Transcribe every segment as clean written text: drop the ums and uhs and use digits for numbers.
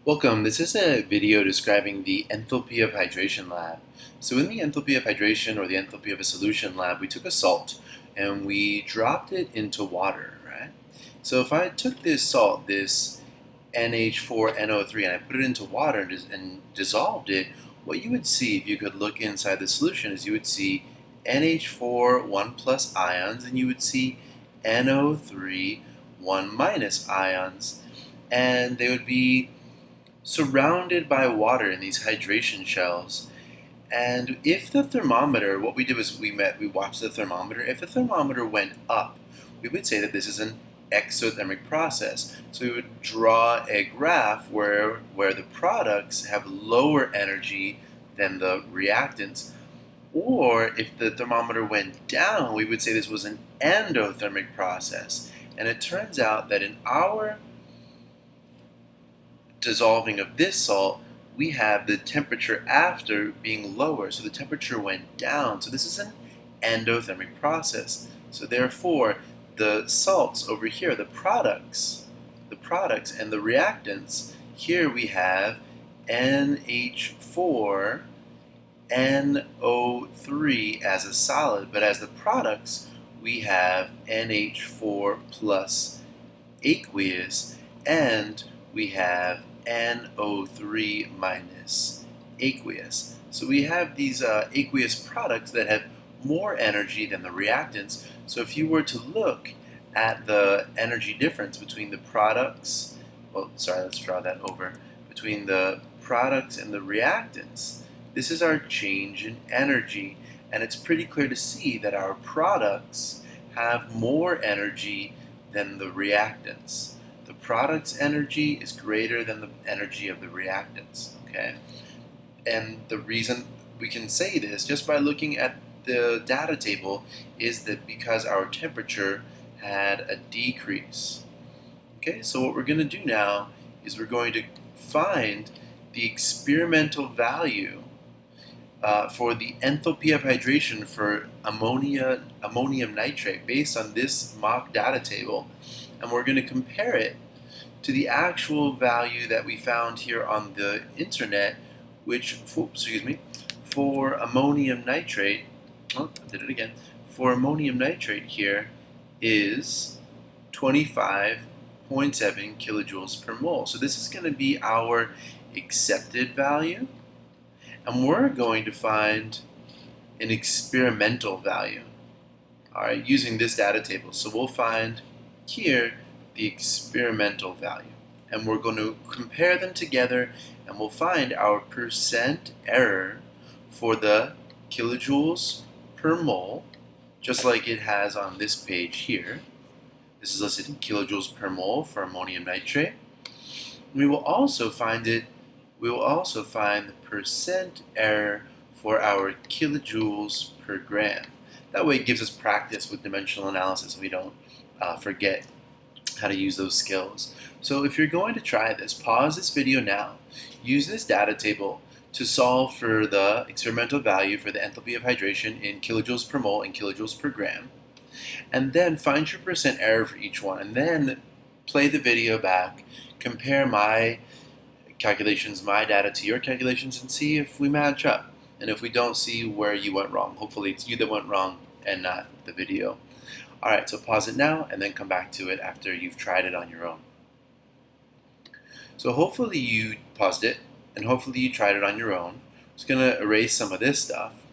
Welcome. This is a video describing the enthalpy of hydration lab. So in the enthalpy of hydration, or the enthalpy of a solution lab, we took a salt and we dropped it into water, right? So if I took this salt, this NH4NO3, and I put it into water and dissolved it, what you would see if you could look inside the solution is you would see NH4 1 plus ions, and you would see NO3 1 minus ions, and they would be surrounded by water in these hydration shells. And if the thermometer, what we did was we watched the thermometer. If the thermometer went up, we would say that this is an exothermic process. So we would draw a graph where the products have lower energy than the reactants. Or if the thermometer went down, we would say this was an endothermic process. And it turns out that in our dissolving of this salt, we have the temperature after being lower. So the temperature went down. So this is an endothermic process. So therefore, the salts over here, the products and the reactants, here we have NH4, NO3 as a solid, but as the products, we have NH4 plus aqueous, and we have NO3 minus aqueous. So we have these aqueous products that have more energy than the reactants. So if you were to look at the energy difference between the products, let's draw that over, between the products and the reactants, this is our change in energy. And it's pretty clear to see that our products have more energy than the reactants. The product's energy is greater than the energy of the reactants, okay? And the reason we can say this just by looking at the data table is that because our temperature had a decrease. Okay, so what we're going to do now is we're going to find the experimental value for the enthalpy of hydration for ammonium nitrate based on this mock data table, and we're going to compare it to the actual value that we found here on the internet, which, for ammonium nitrate, for ammonium nitrate here is 25.7 kilojoules per mole. So this is going to be our accepted value, and we're going to find an experimental value, all right, using this data table. So we'll find here the experimental value, and we're going to compare them together, and we'll find our percent error for the kilojoules per mole, just like it has on this page here. This is listed in kilojoules per mole for ammonium nitrate. We will also find the percent error for our kilojoules per gram. That way it gives us practice with dimensional analysis so we don't forget how to use those skills. So if you're going to try this, pause this video now, use this data table to solve for the experimental value for the enthalpy of hydration in kilojoules per mole and kilojoules per gram, and then find your percent error for each one, and then play the video back, compare my calculations, my data to your calculations, and see if we match up. And if we don't, see where you went wrong. Hopefully it's you that went wrong and not the video. Alright, so pause it now and then come back to it after you've tried it on your own. So hopefully you paused it and hopefully you tried it on your own. I'm just going to erase some of this stuff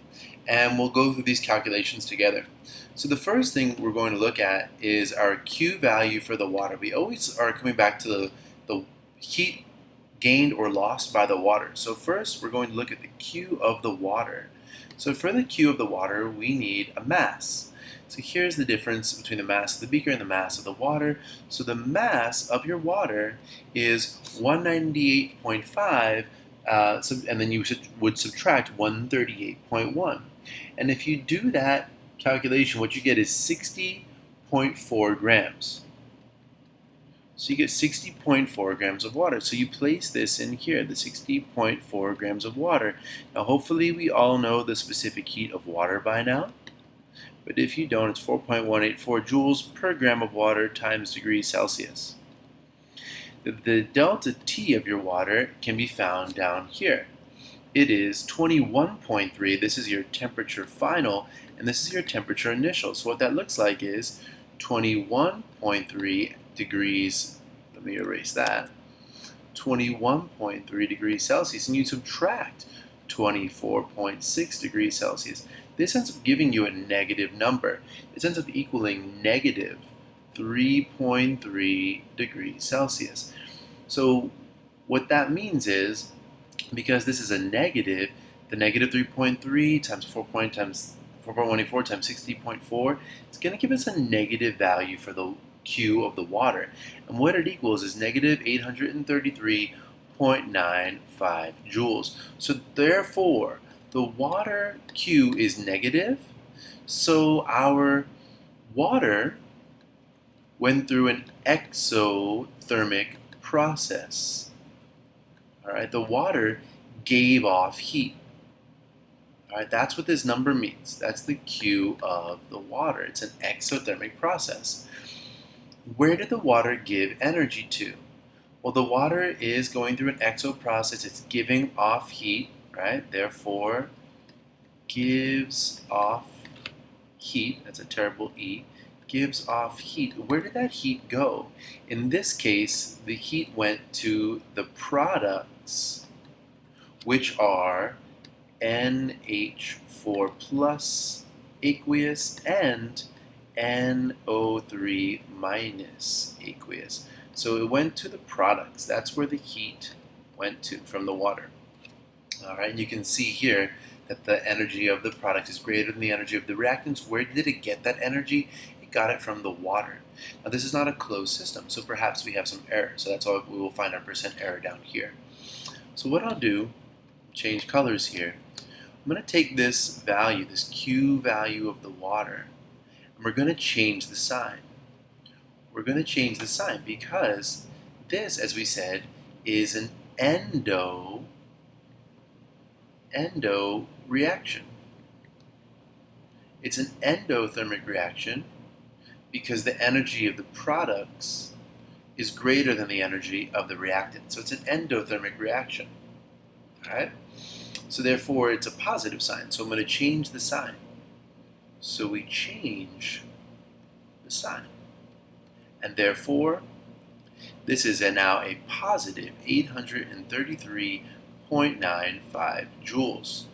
and we'll go through these calculations together. So the first thing we're going to look at is our Q value for the water. We always are coming back to the heat gained or lost by the water. So first we're going to look at the Q of the water. So for the Q of the water, we need a mass. So here's the difference between the mass of the beaker and the mass of the water. So the mass of your water is 198.5, and then you would subtract 138.1. And if you do that calculation, what you get is 60.4 grams. So you get 60.4 grams of water. So you place this in here, the 60.4 grams of water. Now hopefully we all know the specific heat of water by now. But if you don't, it's 4.184 joules per gram of water times degrees Celsius. The delta T of your water can be found down here. It is 21.3. This is your temperature final, and this is your temperature initial. So what that looks like is 21.3 degrees. Let me erase that. 21.3 degrees Celsius, and you subtract 24.6 degrees Celsius. This ends up giving you a negative number. This ends up equaling negative 3.3 degrees Celsius. So what that means is, because this is a negative, the negative 3.3 times 4.1 times 4.184 times 60.4, it's going to give us a negative value for the Q of the water. And what it equals is negative 833.95 joules. So therefore, the water Q is negative, so our water went through an exothermic process. All right, the water gave off heat. All right, that's what this number means. That's the Q of the water. It's an exothermic process. Where did the water give energy to? Well, the water is going through an exo process. It's giving off heat, right? Therefore, gives off heat. That's a terrible E. Gives off heat. Where did that heat go? In this case, the heat went to the products, which are NH4 plus aqueous and NO3 minus aqueous. So it went to the products. That's where the heat went to from the water. All right, and you can see here that the energy of the product is greater than the energy of the reactants. Where did it get that energy? It got it from the water. Now this is not a closed system, so perhaps we have some error. So that's why we will find our percent error down here. So what I'll do, change colors here. I'm going to take this value, this Q value of the water, and we're going to change the sign. We're going to change the sign because this, as we said, is an endo reaction. It's an endothermic reaction because the energy of the products is greater than the energy of the reactant. So it's an endothermic reaction. All right? So therefore, it's a positive sign. So I'm going to change the sign. So we change the sign. And therefore, this is now a positive 833.95 joules.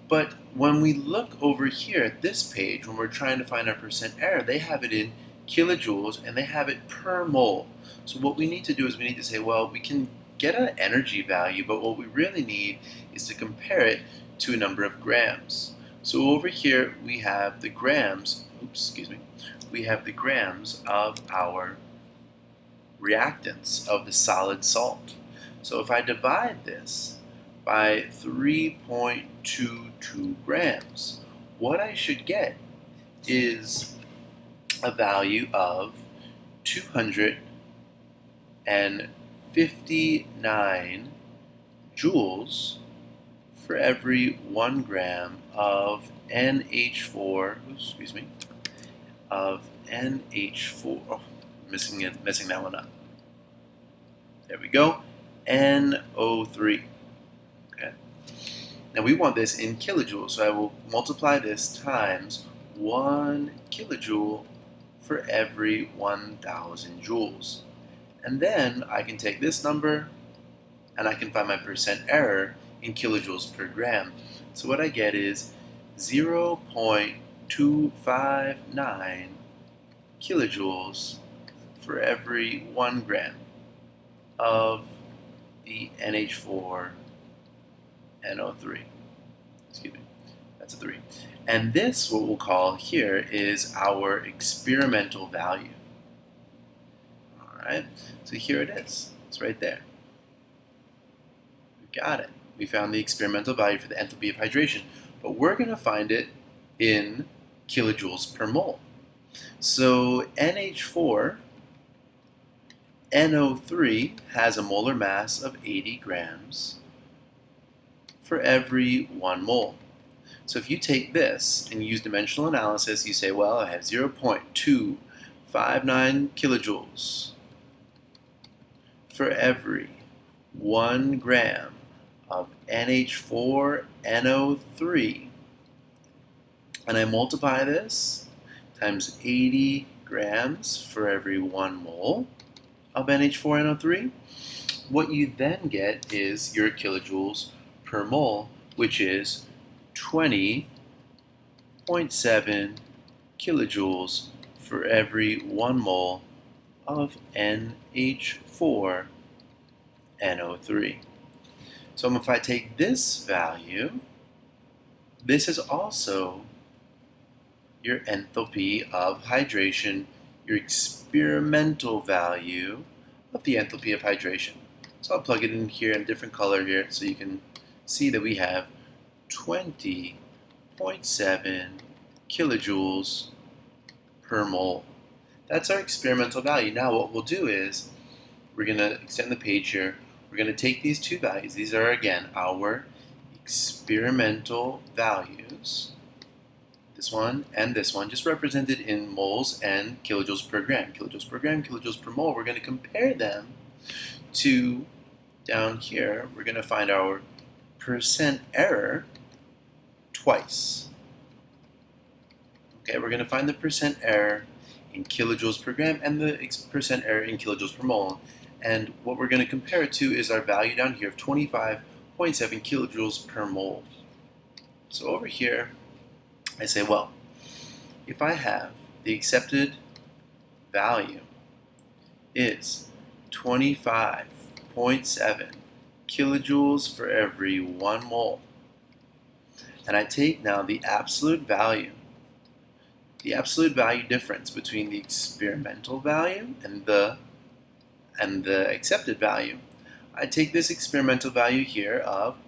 But when we look over here at this page, when we're trying to find our percent error, they have it in kilojoules and they have it per mole. So what we need to do is we need to say, well, we can get an energy value, but what we really need is to compare it to a number of grams. So over here we have the grams, we have the grams of our reactants of the solid salt. So if I divide this by 3.22 grams, what I should get is a value of 259 joules for every 1 gram of NH4, of NH4, oh, messing that one up. There we go, NO3. Okay. Now we want this in kilojoules, so I will multiply this times 1 kilojoule for every 1,000 joules. And then I can take this number and I can find my percent error in kilojoules per gram. So what I get is 0.259 kilojoules for every 1 gram of the NH4 NO3. That's a 3. And this, what we'll call here, is our experimental value. All right, so here it is. It's right there. We got it. We found the experimental value for the enthalpy of hydration, but we're going to find it in kilojoules per mole. So NH4 NO3 has a molar mass of 80 grams for every 1 mole. So if you take this and use dimensional analysis, you say, well, I have 0.259 kilojoules for every 1 gram of NH4NO3, and I multiply this times 80 grams for every 1 mole of NH4NO3, what you then get is your kilojoules per mole, which is 20.7 kilojoules for every 1 mole of NH4NO3. So if I take this value, this is also your enthalpy of hydration, your experimental value of the enthalpy of hydration. So I'll plug it in here in a different color here so you can see that we have 20.7 kilojoules per mole. That's our experimental value. Now what we'll do is we're going to extend the page here. We're going to take these two values. These are, again, our experimental values. This one and this one, just represented in moles and kilojoules per gram. Kilojoules per gram, kilojoules per mole. We're going to compare them to, down here, we're going to find our percent error twice. Okay, we're going to find the percent error in kilojoules per gram and the percent error in kilojoules per mole. And what we're going to compare it to is our value down here of 25.7 kilojoules per mole. So over here, I say, well, if I have the accepted value is 25.7 kilojoules for every 1 mole, and I take now the absolute value difference between the experimental value and the accepted value. I take this experimental value here of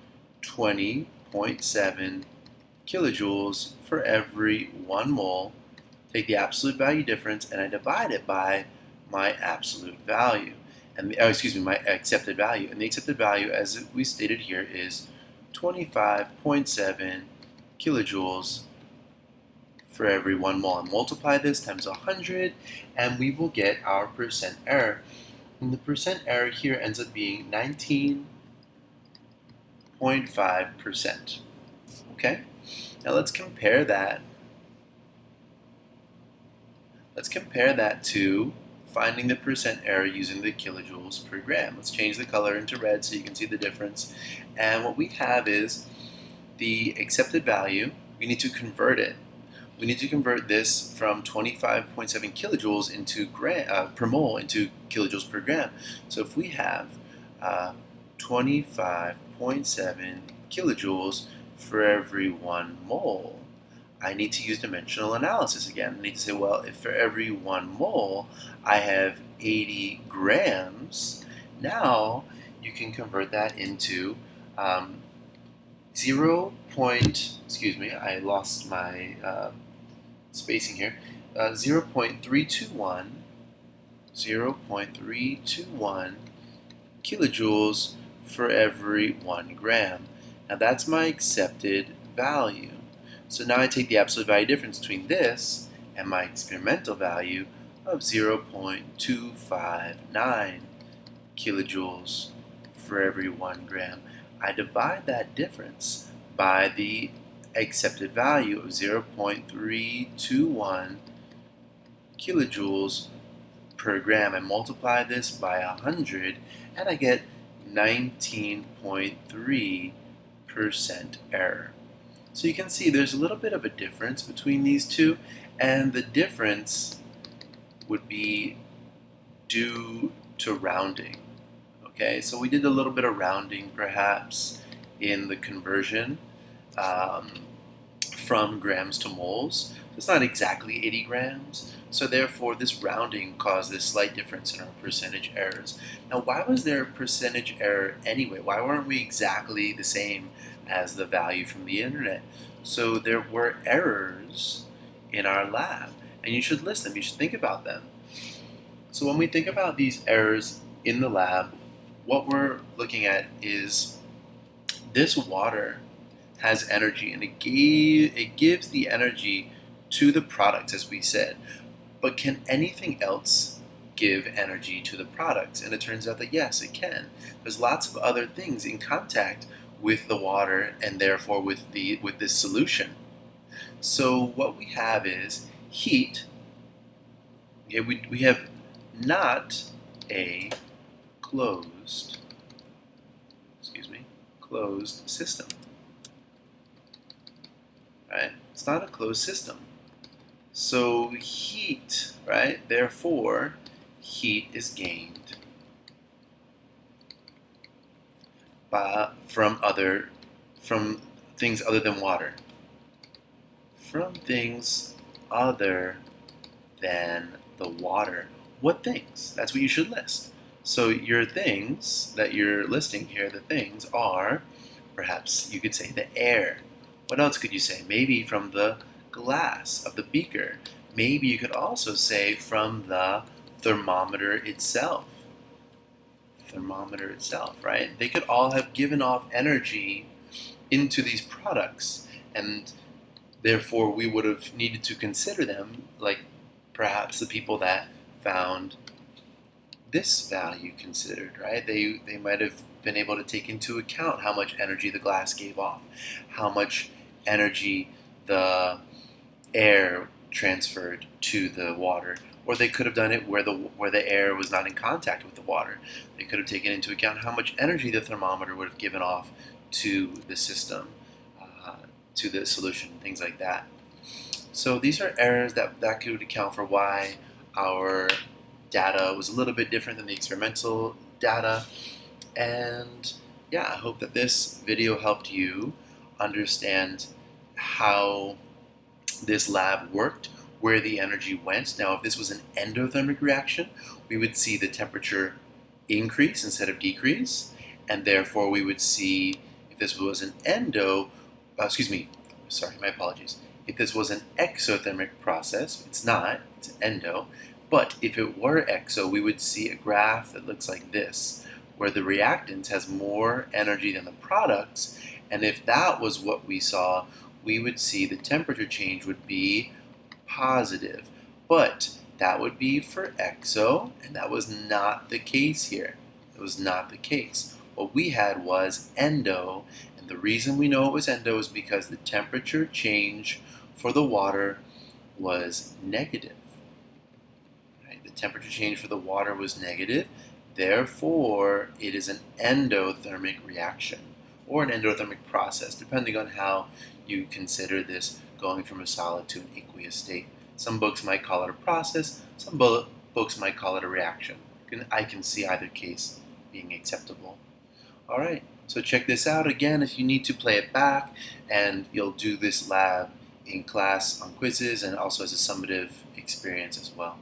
20.7 kilojoules for every 1 mole, take the absolute value difference, and I divide it by my absolute value, and my accepted value. And the accepted value, as we stated here, is 25.7 kilojoules for every 1 mole. And multiply this times 100, and we will get our percent error. And the percent error here ends up being 19.5%. Okay? Now let's compare that. Let's compare that to finding the percent error using the kilojoules per gram. Let's change the color into red so you can see the difference. And what we have is the accepted value. We need to convert it. We need to convert this from 25.7 kilojoules into per mole into kilojoules per gram. So if we have 25.7 kilojoules for every 1 mole, I need to use dimensional analysis again. I need to say, well, if for every 1 mole I have 80 grams, now you can convert that into I lost my spacing here, 0.321 kilojoules for every 1 gram. Now that's my accepted value. So now I take the absolute value difference between this and my experimental value of 0.259 kilojoules for every 1 gram. I divide that difference by the accepted value of 0.321 kilojoules per gram. I multiply this by 100, and I get 19.3% error. So you can see there's a little bit of a difference between these two, and the difference would be due to rounding. Okay, so we did a little bit of rounding perhaps in the conversion from grams to moles. It's not exactly 80 grams, so therefore this rounding caused this slight difference in our percentage errors. Now, why was there a percentage error anyway? Why weren't we exactly the same as the value from the internet? So there were errors in our lab, and you should list them, you should think about them. So when we think about these errors in the lab, what we're looking at is this water has energy, and it gives the energy to the product, as we said. But can anything else give energy to the products? And it turns out that yes, it can. There's lots of other things in contact with the water and therefore with this solution. So what we have is heat. Okay, we have not a closed, closed system. Right? It's not a closed system. So heat, right? Therefore, heat is gained from things other than water. From things other than the water. What things? That's what you should list. So your things that you're listing here, the things are, perhaps you could say the air. What else could you say? Maybe from the glass of the beaker. Maybe you could also say from the thermometer itself. Thermometer itself, right? They could all have given off energy into these products, and therefore we would have needed to consider them, like perhaps the people that found this value considered, right? They might have been able to take into account how much energy the glass gave off, how much energy the air transferred to the water, or they could have done it where the air was not in contact with the water. They could have taken into account how much energy the thermometer would have given off to the system, to the solution, things like that. So these are errors that could account for why our data was a little bit different than the experimental data. And yeah, I hope that this video helped you understand how this lab worked, where the energy went. Now, if this was an endothermic reaction, we would see the temperature increase instead of decrease, and therefore we would see, if this was an my apologies. If this was an exothermic process, it's not, it's endo, but if it were exo, we would see a graph that looks like this, where the reactant has more energy than the products, and if that was what we saw, we would see the temperature change would be positive. But that would be for exo, and that was not the case here. It was not the case. What we had was endo, and the reason we know it was endo is because the temperature change for the water was negative. Right? The temperature change for the water was negative, therefore it is an endothermic reaction, or an endothermic process, depending on how you consider this going from a solid to an aqueous state. Some books might call it a process, some books might call it a reaction. I can see either case being acceptable. Alright, so check this out again if you need to play it back, and you'll do this lab in class on quizzes and also as a summative experience as well.